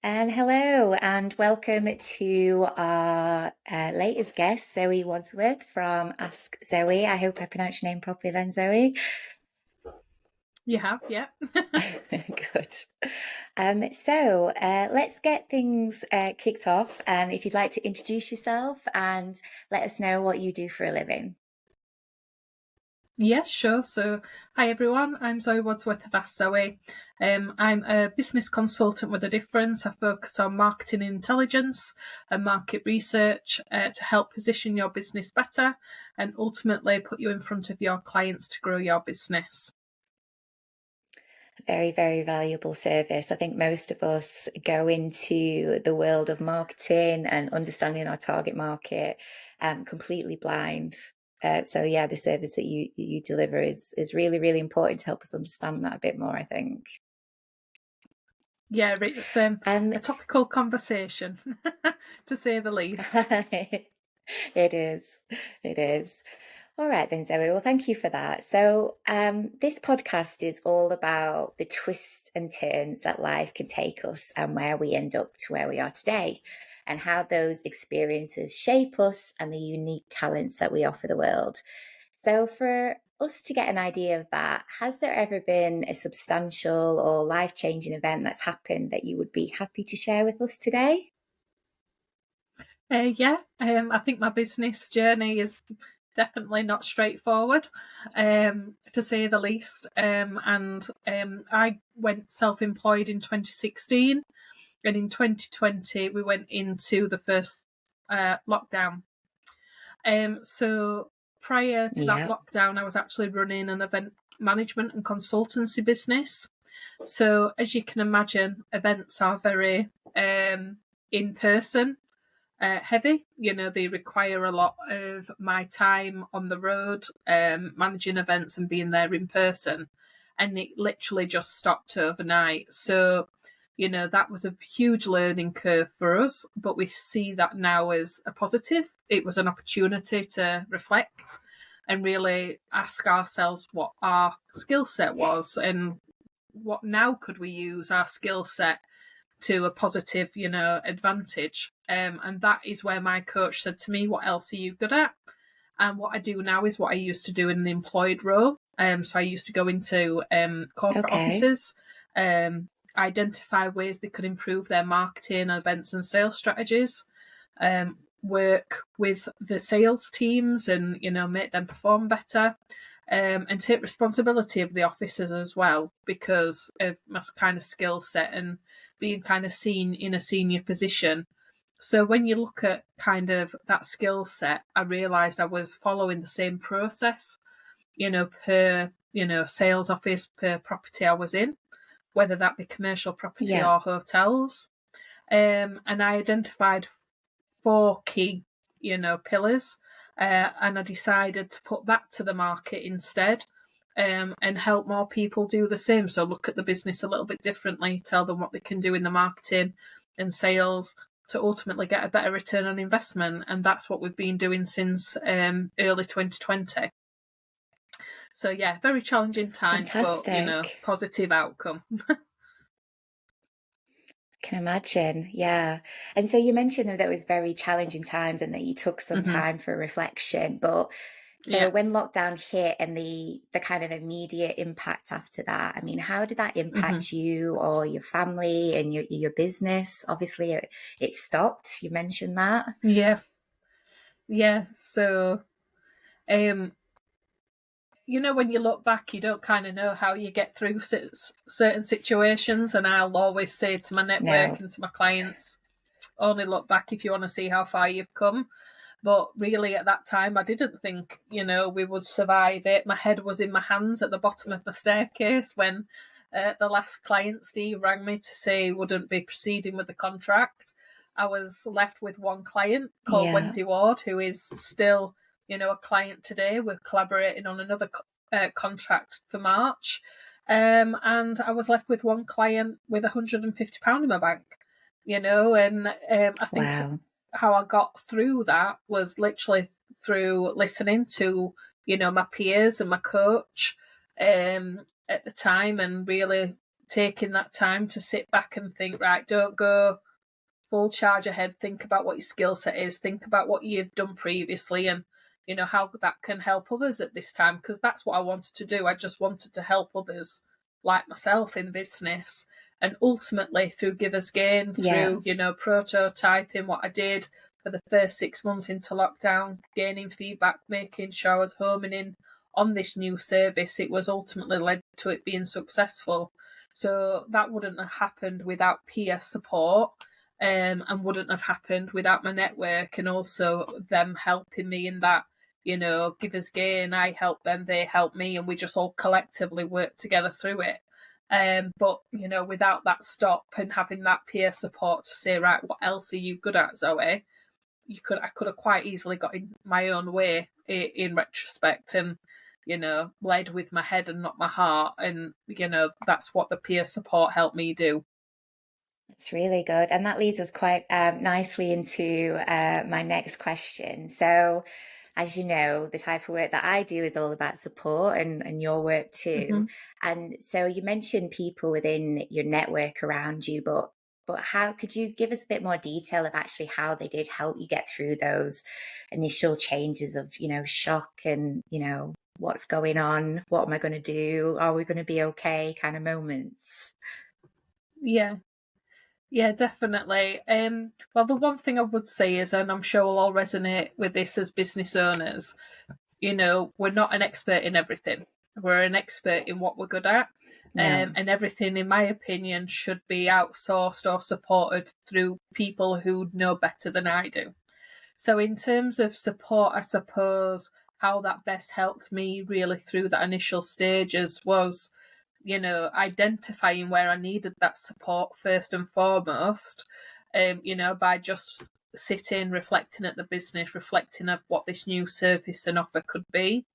And hello, and welcome to our latest guest, Zoe Wadsworth from Ask Zoe. I hope I pronounced your name properly then, Zoe. You have, yeah. Good. Let's get things kicked off. And if you'd like to introduce yourself and let us know what you do for a living. Yeah, sure. So, hi everyone. I'm Zoe Wadsworth of Ask Zoe. I'm a business consultant with a difference. I focus on marketing intelligence and market research to help position your business better and ultimately put you in front of your clients to grow your business. Very, very valuable service. I think most of us go into the world of marketing and understanding our target market completely blind. The service that you deliver is really, really important to help us understand that a bit more, I think. Yeah, it's a topical conversation, to say the least. It is. It is. All right then, Zoe. Well, thank you for that. This podcast is all about the twists and turns that life can take us and where we end up to where we are today, and how those experiences shape us and the unique talents that we offer the world. So, for us to get an idea of that, has there ever been a substantial or life-changing event that's happened that you would be happy to share with us today? I think my business journey is definitely not straightforward, to say the least. I went self-employed in 2016, and in 2020 we went into the first lockdown. So prior to that Yeah. lockdown, I was actually running an event management and consultancy business. So as you can imagine, events are very in person heavy. They require a lot of my time on the road, managing events and being there in person. And it literally just stopped overnight. So, that was a huge learning curve for us, but we see that now as a positive. It was an opportunity to reflect and really ask ourselves what our skill set was and what now could we use our skill set to a positive, advantage. And that is where my coach said to me, "What else are you good at?" And what I do now is what I used to do in an employed role. So I used to go into corporate Okay. offices, identify ways they could improve their marketing, events, and sales strategies. Work with the sales teams and make them perform better. And take responsibility of the officers as well because of my kind of skill set and being kind of seen in a senior position. So when you look at kind of that skill set, I realised I was following the same process, per, sales office, per property I was in, whether that be commercial property Yeah. or hotels. And I identified four key, pillars, and I decided to put that to the market instead. And help more people do the same. So look at the business a little bit differently, tell them what they can do in the marketing and sales to ultimately get a better return on investment. And that's what we've been doing since early 2020. So yeah, very challenging times, but Fantastic. positive outcome. Can imagine. Yeah. And so you mentioned that it was very challenging times and that you took some Mm-hmm. time for reflection. But so Yeah. when lockdown hit and the kind of immediate impact after that, I mean, how did that Mm-hmm. impact you or your family and your business? Obviously, it stopped. You mentioned that. Yeah. Yeah. So um when you look back, you don't kind of know how you get through certain situations. And I'll always say to my network No. and to my clients, only look back if you want to see how far you've come. But really, at that time, I didn't think, we would survive it. My head was in my hands at the bottom of the staircase when the last client, Steve, rang me to say he wouldn't be proceeding with the contract. I was left with one client called Yeah. Wendy Ward, who is still, a client today. We're collaborating on another contract for March. And I was left with one client with £150 in my bank, and I think Wow. how I got through that was literally through listening to, my peers and my coach at the time and really taking that time to sit back and think, right, don't go full charge ahead, think about what your skill set is, think about what you've done previously, and how that can help others at this time, because that's what I wanted to do. I just wanted to help others like myself in business, and ultimately through Givers Gain, Yeah. through prototyping what I did for the first 6 months into lockdown, gaining feedback, making sure I was homing in on this new service, it was ultimately led to it being successful. So that wouldn't have happened without peer support, and wouldn't have happened without my network, and also them helping me in that, Givers Gain, I help them, they help me, and we just all collectively work together through it. But without that stop and having that peer support to say, right, what else are you good at, Zoe? I could have quite easily got in my own way in retrospect, and led with my head and not my heart, and that's what the peer support helped me do. It's really good. And that leads us quite nicely into my next question. So, as you know, the type of work that I do is all about support, and your work too. Mm-hmm. And so you mentioned people within your network around you, but how could you give us a bit more detail of actually how they did help you get through those initial changes of, shock and, what's going on? What am I going to do? Are we going to be okay kind of moments? Yeah. Yeah, definitely. Well, the one thing I would say is, and I'm sure we'll all resonate with this as business owners, we're not an expert in everything. We're an expert in what we're good at. No. And everything, in my opinion, should be outsourced or supported through people who know better than I do. So in terms of support, I suppose how that best helped me really through that initial stages was, identifying where I needed that support first and foremost, by just sitting, reflecting at the business, reflecting of what this new service and offer could be,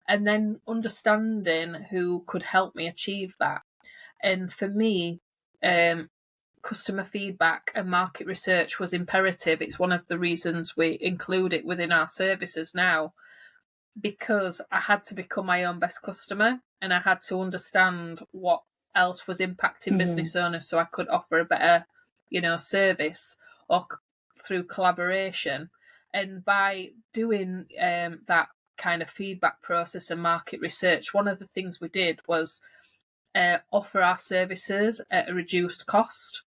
and then understanding who could help me achieve that. And for me, customer feedback and market research was imperative. It's one of the reasons we include it within our services now, because I had to become my own best customer, and I had to understand what else was impacting Mhm. business owners so I could offer a better, service, or through collaboration. And by doing that kind of feedback process and market research, one of the things we did was offer our services at a reduced cost.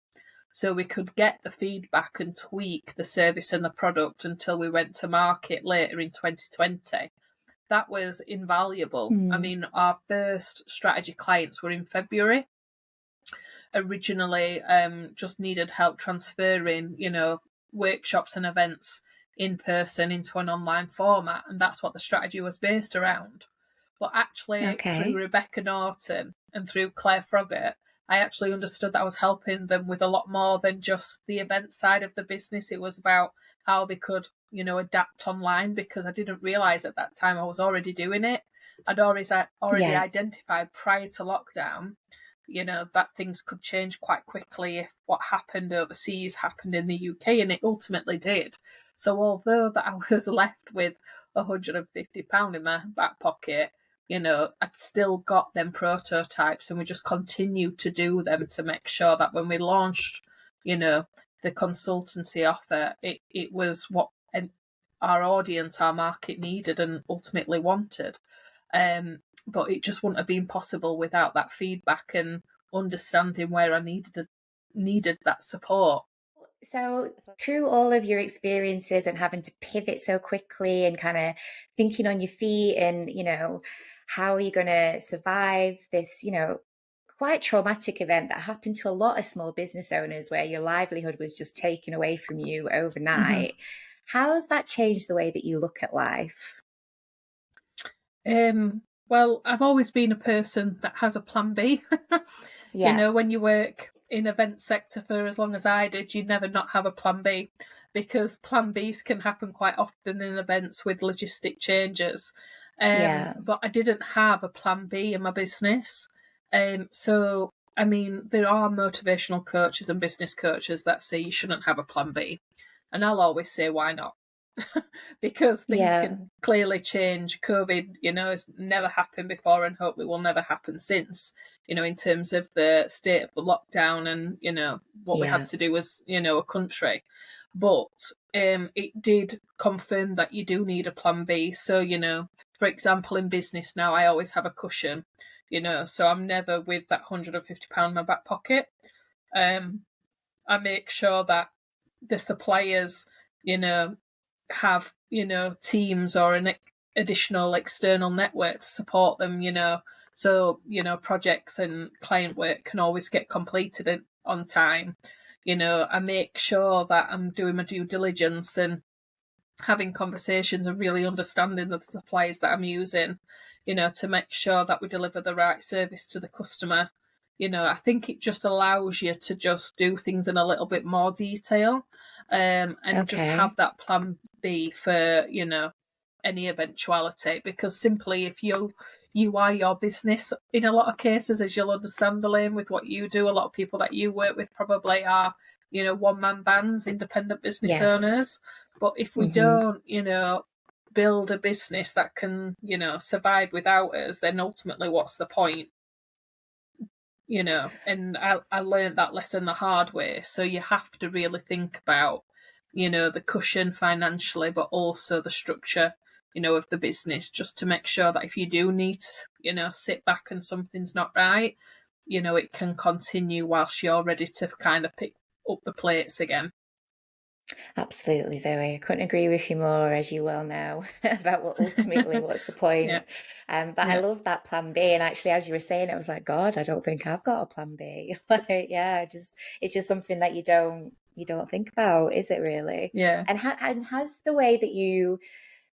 So we could get the feedback and tweak the service and the product until we went to market later in 2020. That was invaluable. I Mm. mean, our first strategy clients were in February. Originally, just needed help transferring, workshops and events in person into an online format, and that's what the strategy was based around. But actually, through Okay. Rebecca Norton and through Claire Froggatt, I actually understood that I was helping them with a lot more than just the event side of the business. It was about how they could, adapt online, because I didn't realise at that time I was already doing it. I'd already Yeah. identified prior to lockdown, that things could change quite quickly if what happened overseas happened in the UK, and it ultimately did. So although that I was left with £150 in my back pocket, I'd still got them prototypes, and we just continued to do them to make sure that when we launched, the consultancy offer, it was what our audience, our market needed and ultimately wanted. But it just wouldn't have been possible without that feedback and understanding where I needed that support. So, through all of your experiences and having to pivot so quickly and kind of thinking on your feet, and, how are you going to survive this, quite traumatic event that happened to a lot of small business owners where your livelihood was just taken away from you Mm-hmm. overnight? How has that changed the way that you look at life? Well, I've always been a person that has a plan B. Yeah. When you work in event sector for as long as I did, you never not have a plan B, because plan Bs can happen quite often in events with logistic changes. Yeah. But I didn't have a plan B in my business. So, I mean, there are motivational coaches and business coaches that say you shouldn't have a plan B. And I'll always say, why not? because things Yeah. can clearly change. COVID, has never happened before and hopefully will never happen since, in terms of the state of the lockdown and, what we had Yeah. to do as, a country. But it did confirm that you do need a plan B. So, for example, in business now, I always have a cushion, so I'm never with that £150 in my back pocket. I make sure that the suppliers, have, teams or an additional external network to support them, so, projects and client work can always get completed on time. I make sure that I'm doing my due diligence and having conversations and really understanding the suppliers that I'm using, to make sure that we deliver the right service to the customer. I think it just allows you to just do things in a little bit more detail, and just Okay. have that plan B for, any eventuality. Because simply, if you are your business in a lot of cases, as you'll understand, Elaine, with what you do, a lot of people that you work with probably are, one-man bands, independent business Yes. owners. But if we Hmm. don't, build a business that can, survive without us, then ultimately what's the point? And I learned that lesson the hard way. So you have to really think about, the cushion financially, but also the structure, of the business, just to make sure that if you do need to, sit back and something's not right, it can continue whilst you're ready to kind of pick up the plates again. Absolutely, Zoe. I couldn't agree with you more, as you well know, about what ultimately what's the Yeah, point. But I yeah, love that plan B. And actually, as you were saying, I was like, God, I don't think I've got a plan B. Like, yeah, just it's just something that you don't think about, is it really? yeah. And has the way that you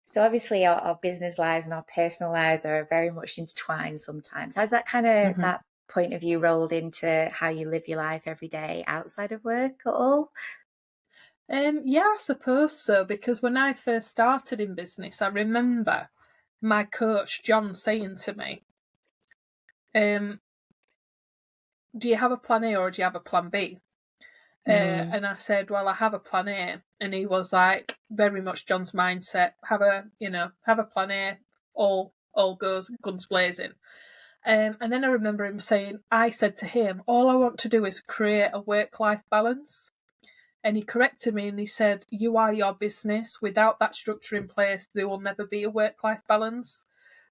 so obviously our business lives and our personal lives are very much intertwined sometimes. Has that kind of Hmm. that point of view rolled into how you live your life every day outside of work at all? Yeah, I suppose so, because when I first started in business, I remember my coach, John, saying to me, um, do you have a plan A or do you have a plan B? Mm, And I said, well, I have a plan A. And he was like, very much John's mindset, have a plan A, all goes guns blazing. And then I remember him saying, I said to him, all I want to do is create a work-life balance. And he corrected me and he said, you are your business. Without that structure in place, there will never be a work-life balance,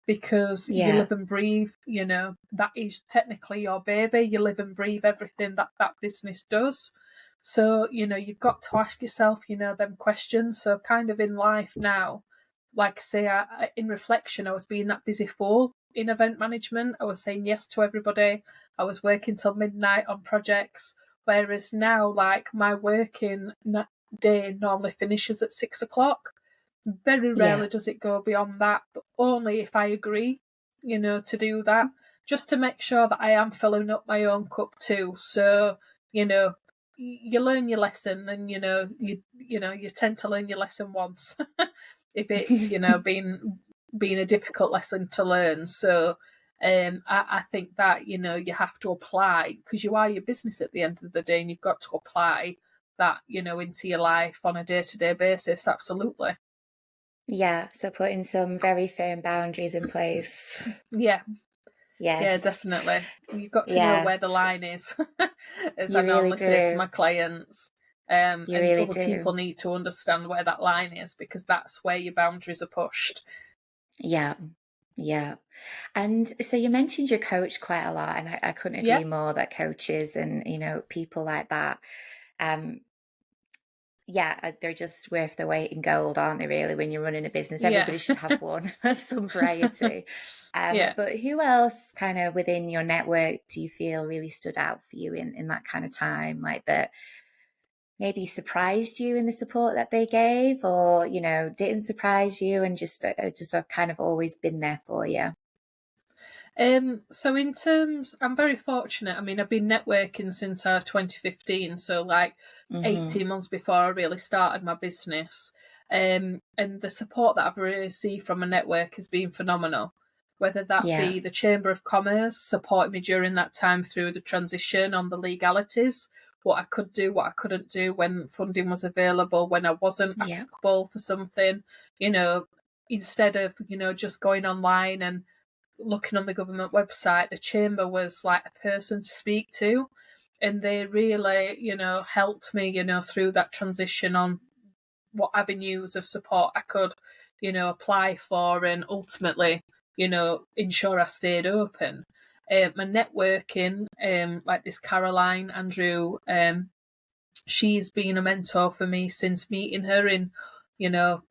because you yeah. live and breathe, that is technically your baby. You live and breathe everything that that business does. So, you've got to ask yourself, them questions. So kind of in life now, like I say, in reflection, I was being that busy fool in event management. I was saying yes to everybody. I was working till midnight on projects. Whereas now, like, my working day normally finishes at 6 o'clock. Very Yeah. rarely does it go beyond that, but only if I agree, to do that, just to make sure that I am filling up my own cup too. So, you know, you learn your lesson, and you tend to learn your lesson once, if it's being a difficult lesson to learn. So, I think that you have to apply, because you are your business at the end of the day, and you've got to apply that into your life on a day-to-day basis. Absolutely. Yeah, so putting some very firm boundaries in place. Yeah, yeah, Yes. definitely. You've got to know Yeah, where the line is, as I you really normally say to do. my clients. You And really other do. people need to understand where that line is, because that's where your boundaries are pushed. Yeah. Yeah. And so you mentioned your coach quite a lot, and I couldn't Yeah, agree more that coaches and, people like that, um, yeah, they're just worth their weight in gold, aren't they, really, when you're running a business? yeah, Everybody should have one of some variety. yeah. But who else kind of within your network do you feel really stood out for you in that kind of time? Like that maybe surprised you in the support that they gave, or, didn't surprise you and just have kind of always been there for you? So in terms, I'm very fortunate. I mean, I've been networking since 2015, so like Hmm. 18 months before I really started my business. And the support that I've received from a network has been phenomenal. Whether that Yeah. be the Chamber of Commerce supporting me during that time through the transition on the legalities, what I could do, what I couldn't do, when funding was available, when I wasn't Yeah. applicable for something, instead of, just going online and looking on the government website. The chamber was like a person to speak to, and they really, helped me, through that transition on what avenues of support I could, apply for, and ultimately, ensure I stayed open. My networking, like this Caroline Andrew, she's been a mentor for me since meeting her in,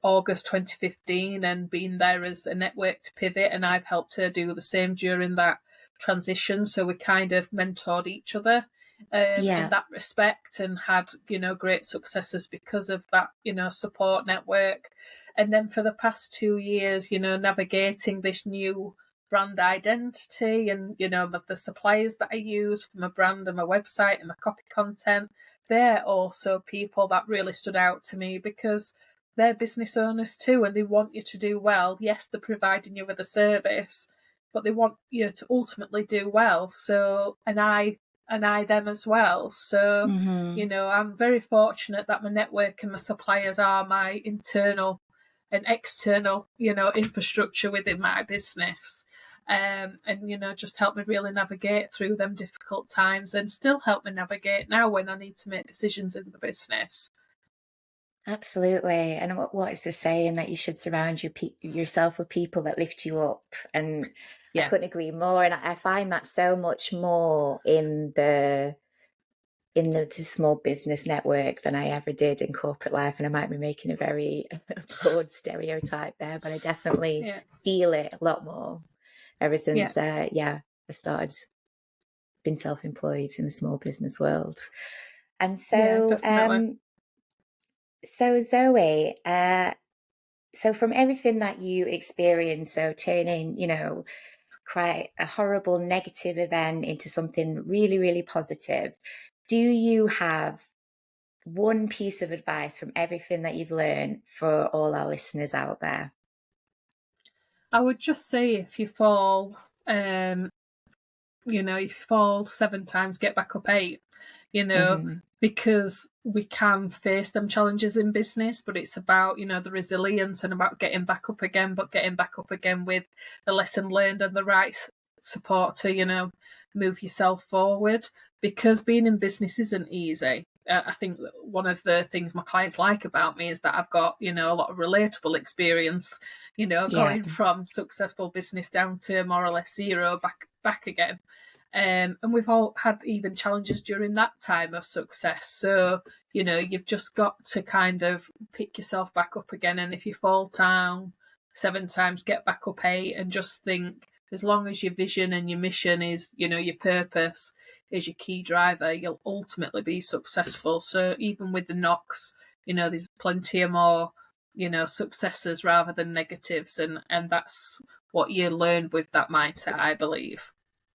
August 2015, and been there as a network to pivot, and I've helped her do the same during that transition. So we kind of mentored each other in Yeah. that respect, and had, great successes because of that, support network. And then for the past 2 years, navigating this new brand identity, and, the suppliers that I use for my brand and my website and my copy content, they're also people that really stood out to me, because they're business owners too, and they want you to do well. Yes, they're providing you with a service, but they want you to ultimately do well. So, and I them as well. So, Mm-hmm. I'm very fortunate that my network and my suppliers are my internal and external, infrastructure within my business. And, just help me really navigate through them difficult times, and still help me navigate now when I need to make decisions in the business. Absolutely. And what is the saying that you should surround yourself with people that lift you up? And I Yeah, couldn't agree more. And I find that so much more in the small business network than I ever did in corporate life. And I might be making a very broad stereotype there, but I definitely yeah, feel it a lot more ever yeah, since I started being self-employed in the small business world. And yeah, definitely. so Zoe, so from everything that you experienced, so turning, quite a horrible negative event into something really, really positive, do you have one piece of advice from everything that you've learned for all our listeners out there? I would just say, if you fall, if you fall 7 times, get back up 8, Hmm. because we can face them challenges in business, but it's about, the resilience, and about getting back up again, but getting back up again with the lesson learned and the right support to, move yourself forward, because being in business isn't easy. I think one of the things my clients like about me is that I've got, a lot of relatable experience, Yeah. going from successful business down to more or less zero, back again. And we've all had even challenges during that time of success. So, you've just got to kind of pick yourself back up again. And if you fall down 7 times, get back up 8, and just think, as long as your vision and your mission is, your purpose is your key driver, you'll ultimately be successful. So even with the knocks, there's plenty of more, successes rather than negatives. And that's what you learn with that mindset, I believe.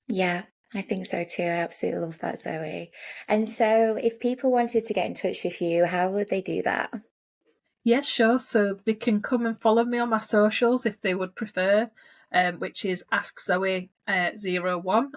Yeah, I think so too. I absolutely love that, Zoe. And so if people wanted to get in touch with you, how would they do that? Yes, sure. So they can come and follow me on my socials if they would prefer, which is Ask Zoe 01.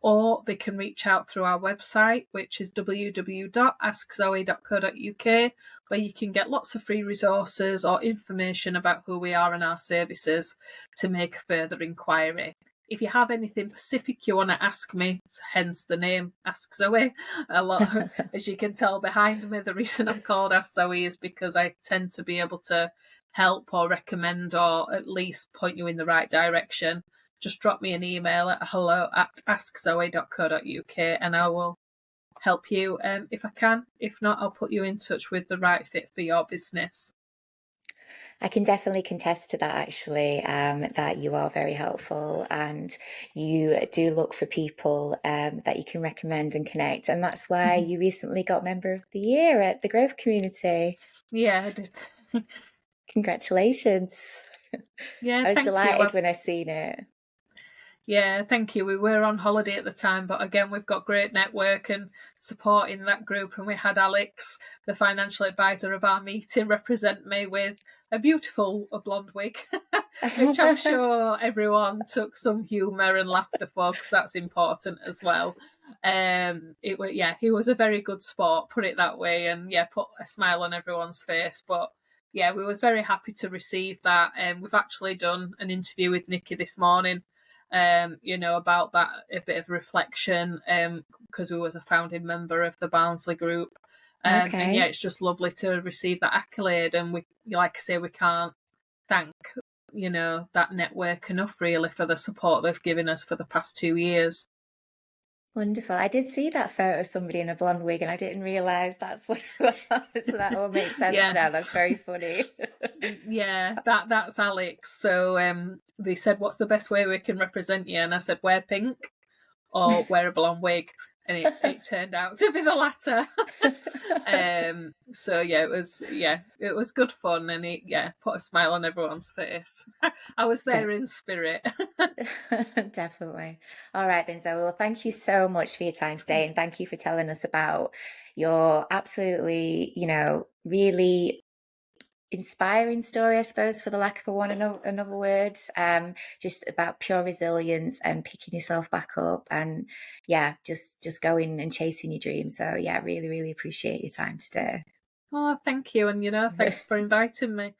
Or they can reach out through our website, which is www.askzoe.co.uk, where you can get lots of free resources or information about who we are and our services to make a further inquiry. If you have anything specific you want to ask me, hence the name Ask Zoe, a lot, as you can tell behind me, the reason I'm called Ask Zoe is because I tend to be able to help or recommend, or at least point you in the right direction. Just drop me an email at hello@askzoe.co.uk, and I will help you if I can. If not, I'll put you in touch with the right fit for your business. I can definitely contest to that actually, that you are very helpful and you do look for people that you can recommend and connect. And that's why you recently got Member of the Year at the Growth Community. Yeah, I did. Congratulations. Yeah, I was thank you. delighted when I seen it. Yeah, thank you. We were on holiday at the time, but again, we've got great network and support in that group. And we had Alex, the financial advisor of our meeting, represent me with a beautiful blonde wig. which I'm sure everyone took some humour and laughter for, because that's important as well. It was, yeah, he was a very good sport, put it that way, and yeah, put a smile on everyone's face. But yeah, we was very happy to receive that. We've actually done an interview with Nikki this morning, about that, a bit of reflection, because we was a founding member of the Barnsley group. And yeah, Okay. it's just lovely to receive that accolade. And we, like I say, we can't thank, that network enough, really, for the support they've given us for the past 2 years. Wonderful. I did see that photo of somebody in a blonde wig and I didn't realise that's what it was. So that all makes sense Yeah, now. That's very funny. yeah, that's Alex. So they said, "What's the best way we can represent you?" And I said, "Wear pink or wear a blonde wig." And it turned out to be the latter. So it was good fun, and it put a smile on everyone's face. I was there in spirit. Definitely. All right then, Zoe. Well, thank you so much for your time today, and thank you for telling us about your absolutely, really inspiring story, I suppose, for the lack of another word. Just about pure resilience and picking yourself back up, and yeah, just going and chasing your dreams. So yeah, really, really appreciate your time today. Oh, thank you, and thanks for inviting me.